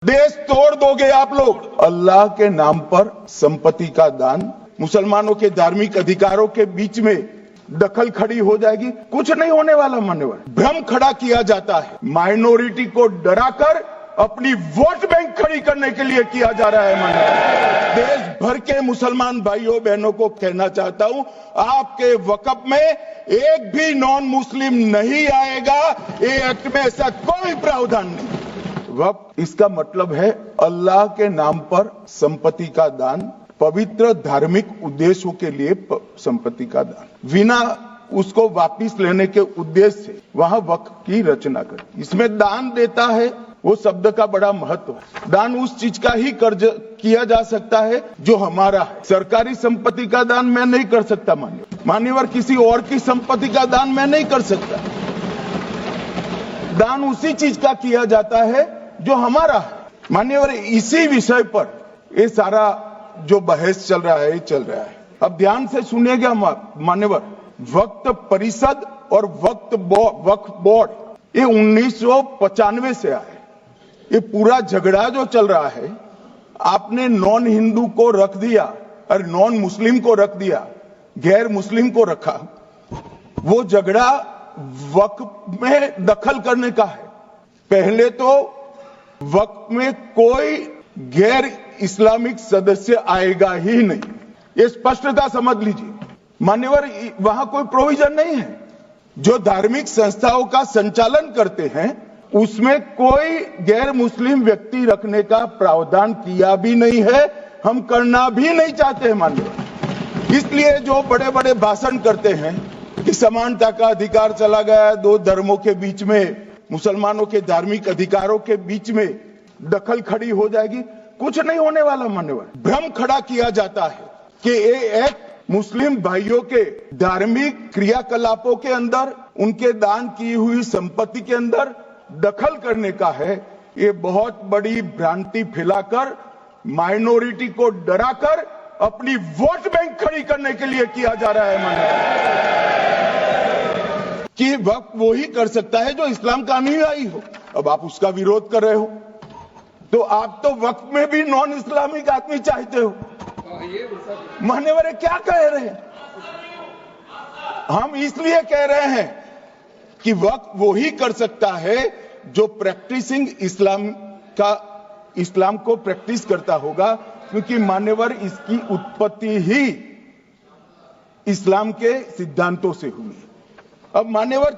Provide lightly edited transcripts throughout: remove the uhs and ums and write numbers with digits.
देश तोड़ दोगे आप लोग। अल्लाह के नाम पर संपत्ति का दान, मुसलमानों के धार्मिक अधिकारों के बीच में दखल खड़ी हो जाएगी। कुछ नहीं होने वाला। मान्यवर, भ्रम खड़ा किया जाता है, माइनॉरिटी को डराकर अपनी वोट बैंक खड़ी करने के लिए किया जा रहा है। मान्यवर, देश भर के मुसलमान भाइयों बहनों को कहना चाहता हूं, आपके वक्फ में एक भी नॉन मुस्लिम नहीं आएगा। ये एक्ट में ऐसा कोई प्रावधान नहीं। वक्फ इसका मतलब है अल्लाह के नाम पर संपत्ति का दान, पवित्र धार्मिक उद्देश्यों के लिए संपत्ति का दान, बिना उसको वापिस लेने के उद्देश्य से वहां वक्फ की रचना कर। इसमें दान देता है, वो शब्द का बड़ा महत्व है। दान उस चीज का ही कर्ज किया जा सकता है जो हमारा है। सरकारी संपत्ति का दान मैं नहीं कर सकता। मान्यवर, किसी और की संपत्ति का दान मैं नहीं कर सकता। दान उसी चीज का किया जाता है जो हमारा है। मान्यवर, इसी विषय पर ये सारा जो बहस चल रहा है। अब ध्यान से सुनिएगा मान्यवर, वक्फ परिषद और वक्फ बोर्ड ये 1995 से आए। ये पूरा झगड़ा जो चल रहा है, आपने नॉन हिंदू को रख दिया और नॉन मुस्लिम को रख दिया, गैर मुस्लिम को रखा। वो झगड़ा वक्फ में दखल करने का है। पहले तो वक्फ में कोई गैर इस्लामिक सदस्य आएगा ही नहीं, ये स्पष्टता समझ लीजिए। मान्यवर, वहां कोई प्रोविजन नहीं है। जो धार्मिक संस्थाओं का संचालन करते हैं उसमें कोई गैर मुस्लिम व्यक्ति रखने का प्रावधान किया भी नहीं है, हम करना भी नहीं चाहते हैं। मान्यवर, इसलिए जो बड़े बड़े भाषण करते हैं कि समानता का अधिकार चला गया, दो धर्मों के बीच में, मुसलमानों के धार्मिक अधिकारों के बीच में दखल खड़ी हो जाएगी, कुछ नहीं होने वाला। मान्यवर, भ्रम खड़ा किया जाता है कि ये एक मुस्लिम भाइयों के धार्मिक क्रियाकलापों के अंदर, उनके दान की हुई संपत्ति के अंदर दखल करने का है। ये बहुत बड़ी भ्रांति फैलाकर, माइनॉरिटी को डराकर अपनी वोट बैंक खड़ी करने के लिए किया जा रहा है। मान्यवर, कि वक्फ वो ही कर सकता है जो इस्लाम का अनुयायी हो। अब आप उसका विरोध कर रहे हो तो आप तो वक्फ में भी नॉन इस्लामिक आदमी चाहते हो। मान्यवर, क्या कह रहे हैं? हम इसलिए कह रहे हैं कि वक्फ वो ही कर सकता है जो प्रैक्टिसिंग इस्लाम को प्रैक्टिस करता होगा, क्योंकि मान्यवर इसकी उत्पत्ति ही इस्लाम के सिद्धांतों से हुई। अब मान्यवर,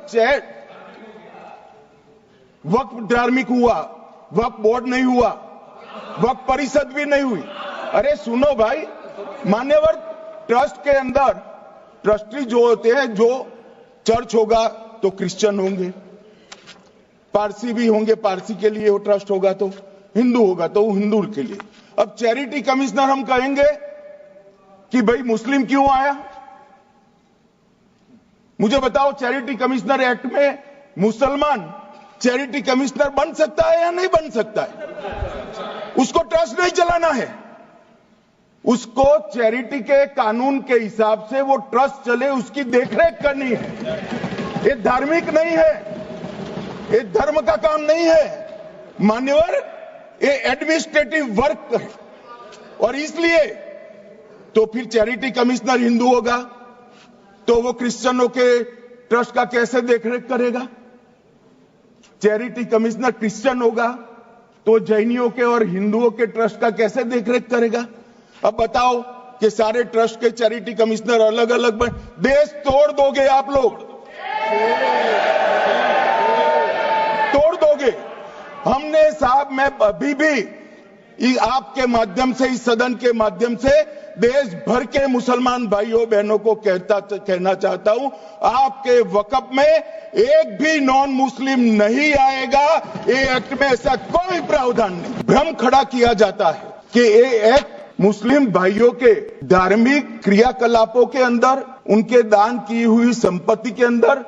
वक्फ धार्मिक हुआ, वक्फ बोर्ड नहीं हुआ, वक्फ परिषद भी नहीं हुई। अरे सुनो भाई, मान्यवर, ट्रस्ट के अंदर ट्रस्टी जो होते हैं, जो चर्च होगा तो क्रिश्चियन होंगे, पारसी भी होंगे, पारसी के लिए वो ट्रस्ट होगा, तो हिंदू होगा तो हिंदू के लिए। अब चैरिटी कमिश्नर हम कहेंगे कि भाई मुस्लिम क्यों आया? मुझे बताओ, चैरिटी कमिश्नर एक्ट में मुसलमान चैरिटी कमिश्नर बन सकता है या नहीं बन सकता है? उसको ट्रस्ट नहीं चलाना है, उसको चैरिटी के कानून के हिसाब से वो ट्रस्ट चले, उसकी देखरेख करनी है। ये धार्मिक नहीं है, ये धर्म का काम नहीं है। मान्यवर, ये एडमिनिस्ट्रेटिव वर्क है। और इसलिए तो फिर चैरिटी कमिश्नर हिंदू होगा तो वो क्रिश्चियनों के ट्रस्ट का कैसे देखरेख करेगा? चैरिटी कमिश्नर क्रिश्चियन होगा तो जैनियों के और हिंदुओं के ट्रस्ट का कैसे देखरेख करेगा? अब बताओ कि सारे ट्रस्ट के चैरिटी कमिश्नर अलग अलग देश तोड़ दोगे आप लोग, तोड़ दोगे। हमने साहब, मैं अभी भी आपके माध्यम से, इस सदन के माध्यम से देश भर के मुसलमान भाइयों बहनों को कहना चाहता हूं, आपके वक्फ में एक भी नॉन मुस्लिम नहीं आएगा। ये एक्ट में ऐसा कोई प्रावधान नहीं। भ्रम खड़ा किया जाता है कि ये एक्ट मुस्लिम भाइयों के धार्मिक क्रियाकलापों के अंदर, उनके दान की हुई संपत्ति के अंदर